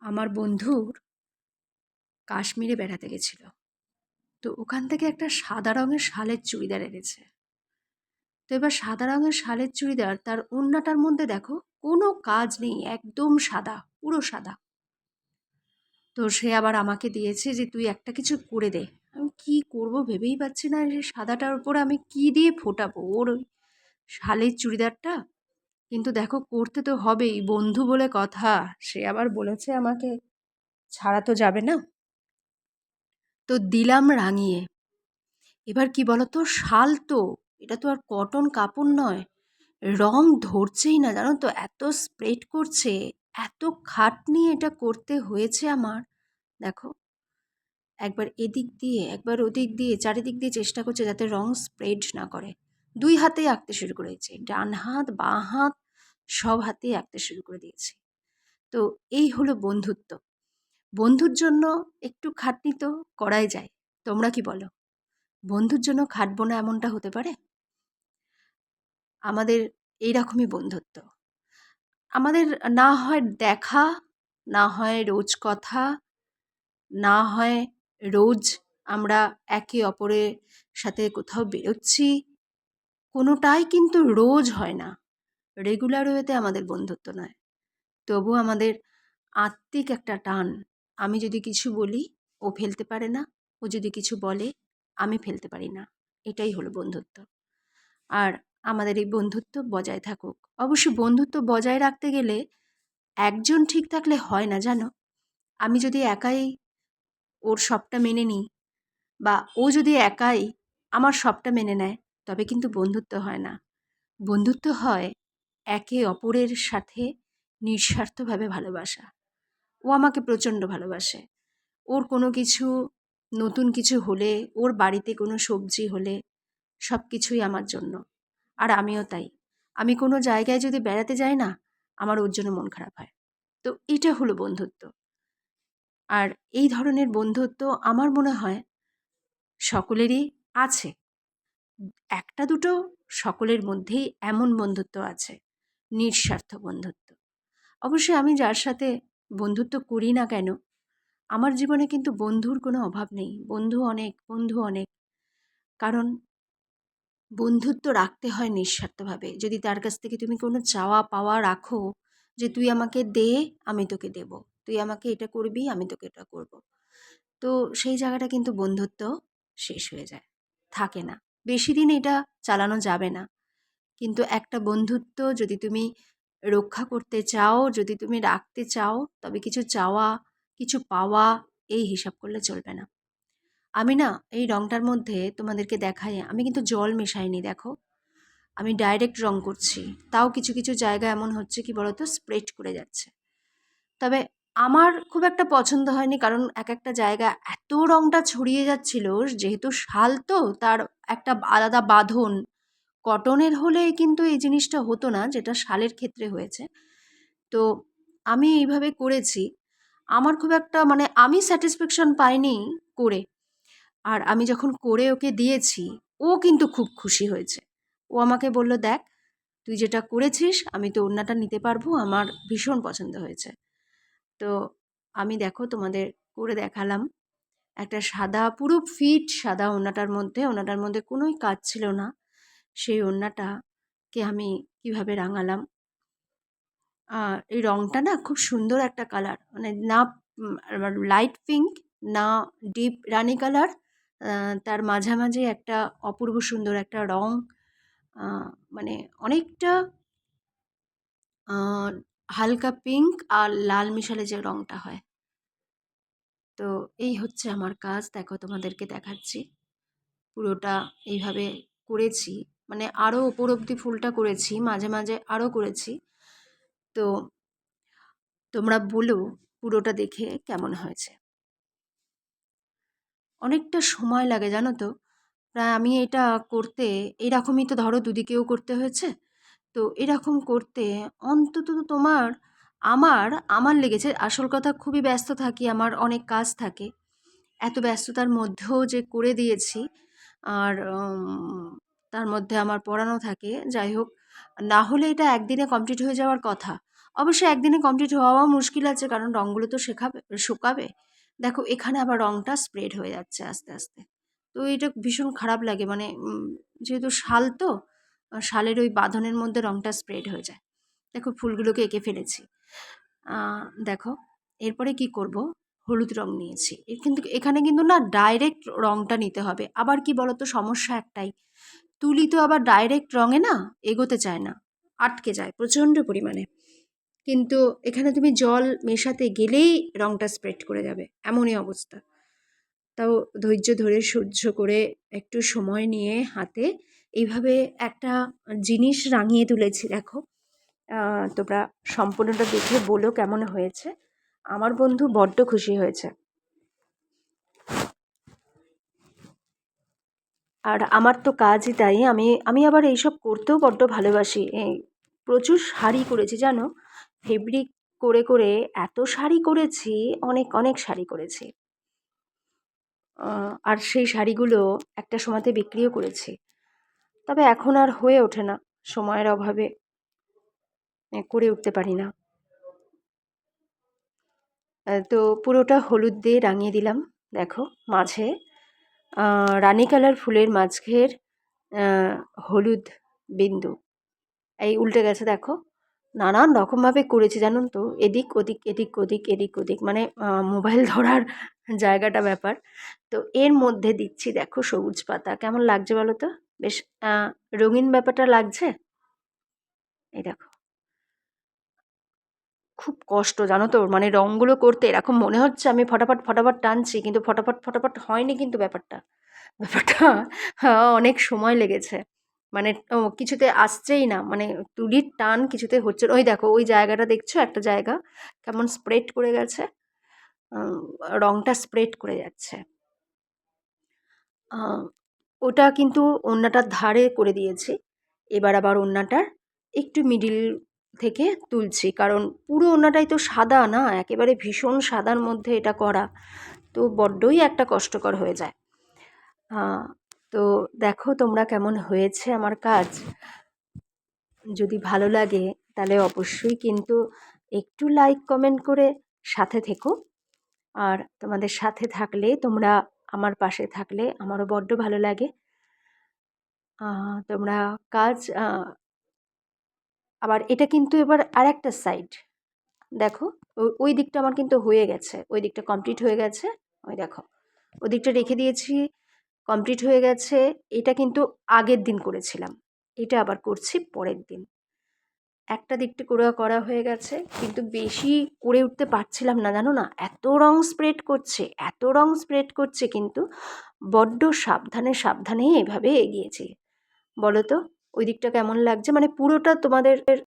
আমার বন্ধুর কাশ্মীরে বেড়াতে গেছিল। তো ওখান থেকে একটা সাদা রঙের শালের চুড়িদার এনেছে। তো এবার সাদা রঙের শালের চুড়িদার, তার ওড়নাটার মধ্যে দেখো কোনো কাজ নেই, একদম সাদা, পুরো সাদা। তো সে আবার আমাকে দিয়েছে যে তুই একটা কিছু করে দে। আমি কি করব ভেবেই পাচ্ছি না, যে সাদাটার উপর আমি কি দিয়ে ফোটাবো ওর ওই শালের চুড়িদারটা। কিন্তু দেখো করতে তো হবেই, বন্ধু বলে কথা। সে আবার বলেছে আমাকে, ছাড়া তো যাবে না। তো দিলাম রাঙিয়ে। এবার কি বলতো, শাল তো, এটা তো আর কটন কাপড় নয়। রং ধরছেই না, জানো তো, এত স্প্রেড করছে, এত খাটনি এটা করতে হয়েছে আমার। দেখো, একবার এদিক দিয়ে একবার ওদিক দিয়ে চারিদিক দিয়ে চেষ্টা করছে যাতে রং স্প্রেড না করে। দুই হাতেই আঁকতে শুরু করেছে, ডান হাত বাঁ হাত সব হাতেই আঁকতে শুরু করে দিয়েছি। তো এই হলো বন্ধুত্ব। বন্ধুর জন্য একটু খাটনি তো করাই যায়। তোমরা কি বলো? বন্ধুর জন্য খাটবো না এমনটা হতে পারে? আমাদের এইরকমই বন্ধুত্ব। আমাদের না হয় দেখা, না হয় রোজ কথা, না হয় রোজ আমরা একে অপরের সাথে কোথাও বেরোচ্ছি, কোনোটাই কিন্তু রোজ হয় না। রেগুলার ওয়েতে আমাদের বন্ধুত্ব নয়। তবু আমাদের আত্মিক একটা টান। আমি যদি কিছু বলি, ও ফেলতে পারে না। ও যদি কিছু বলে, আমি ফেলতে পারি না। এটাই হলো বন্ধুত্ব। আর আমাদের এই বন্ধুত্ব বজায় থাকুক। অবশ্য বন্ধুত্ব বজায় রাখতে গেলে একজন ঠিক থাকলে হয় না, জানো। আমি যদি একাই ওর সবটা মেনে নিই, বা ও যদি একাই আমার সবটা মেনে নেয়, তবে কিন্তু বন্ধুত্ব হয় না। বন্ধুত্ব হয় একে অপরের সাথে নিঃস্বার্থভাবে ভালোবাসা। ও আমাকে প্রচণ্ড ভালোবাসে। ওর কোনো কিছু, নতুন কিছু হলে, ওর বাড়িতে কোনো সবজি হলে, সব কিছুই আমার জন্য। আর আমিও তাই। আমি কোনো জায়গায় যদি বেড়াতে যাই না, আমার ওর জন্য মন খারাপ হয়। তো এটা হলো বন্ধুত্ব। আর এই ধরনের বন্ধুত্ব আমার মনে হয় সকলেরই আছে। একটা দুটো সকলের মধ্যেই এমন বন্ধুত্ব আছে, নিঃস্বার্থ বন্ধুত্ব। অবশ্যই আমি যার সাথে বন্ধুত্ব করি না কেন, আমার জীবনে কিন্তু বন্ধুর কোনো অভাব নেই। বন্ধু অনেক, বন্ধু অনেক। কারণ বন্ধুত্ব রাখতে হয় নিঃস্বার্থভাবে। যদি তার কাছ থেকে তুমি কোনো চাওয়া পাওয়া রাখো, যে তুই আমাকে দে, আমি তোকে দেব, তুই আমাকে এটা করবি, আমি তোকে এটা করব, তো সেই জায়গাটা কিন্তু বন্ধুত্ব শেষ হয়ে যায়, থাকে না। বেশি দিন এটা চালানো যাবে না। কিন্তু একটা বন্ধুত্ব যদি তুমি রক্ষা করতে চাও, যদি তুমি রাখতে চাও, তবে কিছু চাওয়া, কিছু পাওয়া, এই হিসাব করলে চলবে না। আমি না এই রংটার মধ্যে তোমাদেরকে দেখাই, আমি কিন্তু জল মেশাইনি, দেখো। আমি ডাইরেক্ট রং করছি। তাও কিছু কিছু জায়গা এমন হচ্ছে কি বলতো, স্প্রেড করে যাচ্ছে। তবে আমার খুব একটা পছন্দ হয়নি, কারণ এক একটা জায়গা এত রংটা ছড়িয়ে যাচ্ছিল। যেহেতু শাল তো, তার একটা আলাদা বাঁধন। কটনের হলে কিন্তু এই জিনিসটা হতো না, যেটা শালের ক্ষেত্রে হয়েছে। তো আমি এইভাবে করেছি। আমার খুব একটা, মানে আমি স্যাটিসফ্যাকশন পাইনি করে। আর আমি যখন করে ওকে দিয়েছি, ও কিন্তু খুব খুশি হয়েছে। ও আমাকে বলল, দেখ তুই যেটা করেছিস, আমি তো ওড়নাটা নিতে পারবো, আমার ভীষণ পছন্দ হয়েছে। তো আমি দেখো তোমাদের করে দেখালাম। একটা সাদা, পুরো ফিট সাদা ওড়নাটার মধ্যে, ওড়নাটার মধ্যে কোনোই কাজ ছিল না। সেই ওড়নাটাকে আমি কিভাবে রাঙালাম। এই রংটা না খুব সুন্দর একটা কালার, মানে না লাইট পিঙ্ক, না ডিপ রানি কালার, তার মাঝামাঝি একটা অপূর্ব সুন্দর একটা রং। মানে অনেকটা আহ, হালকা পিঙ্ক আর লাল মিশালে যে রংটা হয়। তো এই হচ্ছে আমার কাজ, দেখো তোমাদেরকে দেখাচ্ছি। পুরোটা এইভাবে করেছি, মানে আরও ওপর অব্দি ফুলটা করেছি, মাঝে মাঝে আরও করেছি। তো তোমরা বলো পুরোটা দেখে কেমন হয়েছে। অনেকটা সময় লাগে, জানো তো। প্রায় আমি এটা করতে, এরকমই তো ধরো দুদিকেও করতে হয়েছে। তো এরকম করতে অন্তত তো তোমার, আমার আমার লেগেছে। আসল কথা, খুবই ব্যস্ত থাকি, আমার অনেক কাজ থাকে। এত ব্যস্ততার মধ্যেও যে করে দিয়েছি। আর তার মধ্যে আমার পড়ানো থাকে, যাই হোক। না হলে এটা একদিনে কমপ্লিট হয়ে যাওয়ার কথা। অবশ্যই একদিনে কমপ্লিট হওয়াও মুশকিল আছে, কারণ রঙগুলো তো শুকাবে। দেখো এখানে আবার রঙটা স্প্রেড হয়ে যাচ্ছে আস্তে আস্তে। তো এটা ভীষণ খারাপ লাগে, মানে যেহেতু শাল তো, শালের ওই বাঁধনের মধ্যে রঙটা স্প্রেড হয়ে যায়। দেখো ফুলগুলোকে এঁকে ফেলেছি। দেখো এরপরে কি করব, হলুদ রং নিয়েছি। কিন্তু এখানে কিন্তু না ডাইরেক্ট রংটা নিতে হবে। আবার কি বলতো, সমস্যা একটাই, তুলি তো আবার ডাইরেক্ট রঙে না এগোতে চায় না, আটকে যায় প্রচণ্ড পরিমাণে। কিন্তু এখানে তুমি জল মেশাতে গেলেই রঙটা স্প্রেড করে যাবে, এমনই অবস্থা। তাও ধৈর্য ধরে সহ্য করে একটু সময় নিয়ে হাতে এইভাবে একটা জিনিস রাঙিয়ে তুলেছি। দেখো তোমরা সম্পূর্ণটা দেখে বলো কেমন হয়েছে। আমার বন্ধু বড্ড খুশি হয়েছে। আর আমার তো কাজই তাই, আমি আবার এইসব করতেও বড্ড ভালোবাসি। প্রচুর শাড়ি করেছি জানো, ফেব্রিক করে করে এত শাড়ি করেছি, অনেক অনেক শাড়ি করেছি। আর সেই শাড়িগুলো একটা সময়তে বিক্রিও করেছি। তবে এখন আর হয়ে ওঠে না, সময়ের অভাবে করে উঠতে পারি না। তো পুরোটা হলুদ দিয়ে রাঙিয়ে দিলাম। দেখো মাঝে রানী কালার ফুলের মাঝঘের হলুদ বিন্দু, এই উল্টে গেছে দেখো। নানান রকমভাবে করেছি জানুন তো, এদিক ওদিক এদিক ওদিক এদিক ওদিক, মানে মোবাইল ধরার জায়গাটা ব্যাপার। তো এর মধ্যে দিচ্ছি দেখো সবুজ পাতা, কেমন লাগছে বলো তো, বেশ রঙিন ব্যাপারটা লাগছে। এই দেখো খুব কষ্ট জানো তো, মানে রঙগুলো করতে এরকম মনে হচ্ছে আমি ফটাফট ফটাফট টানছি, কিন্তু ফটাফট ফটাফট হয়নি কিন্তু ব্যাপারটা ব্যাপারটা অনেক সময় লেগেছে। মানে কিছুতে আসছেই না, মানে তুলির টান কিছুতে হচ্ছে না। ওই দেখো ওই জায়গাটা দেখছো, একটা জায়গা কেমন স্প্রেড করে গেছে, রঙটা স্প্রেড করে যাচ্ছে। ওটা কিন্তু ওড়নাটার ধারে করে দিয়েছি। এবার আবার ওড়নাটার একটু মিডিল থেকে তুলছি, কারণ পুরো ওড়নাটাই তো সাদা না, একেবারে ভীষণ সাদার মধ্যে এটা করা, তো বড্ডই একটা কষ্টকর হয়ে যায়। তো দেখো তোমরা কেমন হয়েছে আমার কাজ। যদি ভালো লাগে তাহলে অবশ্যই কিন্তু একটু লাইক কমেন্ট করে সাথে থেকো। আর তোমাদের সাথে থাকলে, তোমরা আমার পাশে থাকলে আমারও বড্ড ভালো লাগে। তোমরা কাজ আবার এটা কিন্তু এবার আরেকটা সাইড দেখো, ওই দিকটা আমার কিন্তু হয়ে গেছে, ওই দিকটা কমপ্লিট হয়ে গেছে। ওই দেখো ওই দিকটা রেখে দিয়েছি, কমপ্লিট হয়ে গেছে। এটা কিন্তু আগের দিন করেছিলাম, এটা আবার করছি পরের দিন। একটা দিকটা করা হয়ে গেছে, কিন্তু বেশি করে উঠতে পারছিলাম না জানো না, এত রং স্প্রেড করছে, এত রং স্প্রেড করছে, কিন্তু বড্ড সাবধানে সাবধানেই এভাবে এগিয়েছি। বলো তো ওই দিকটা কেমন লাগছে, মানে পুরোটা তোমাদের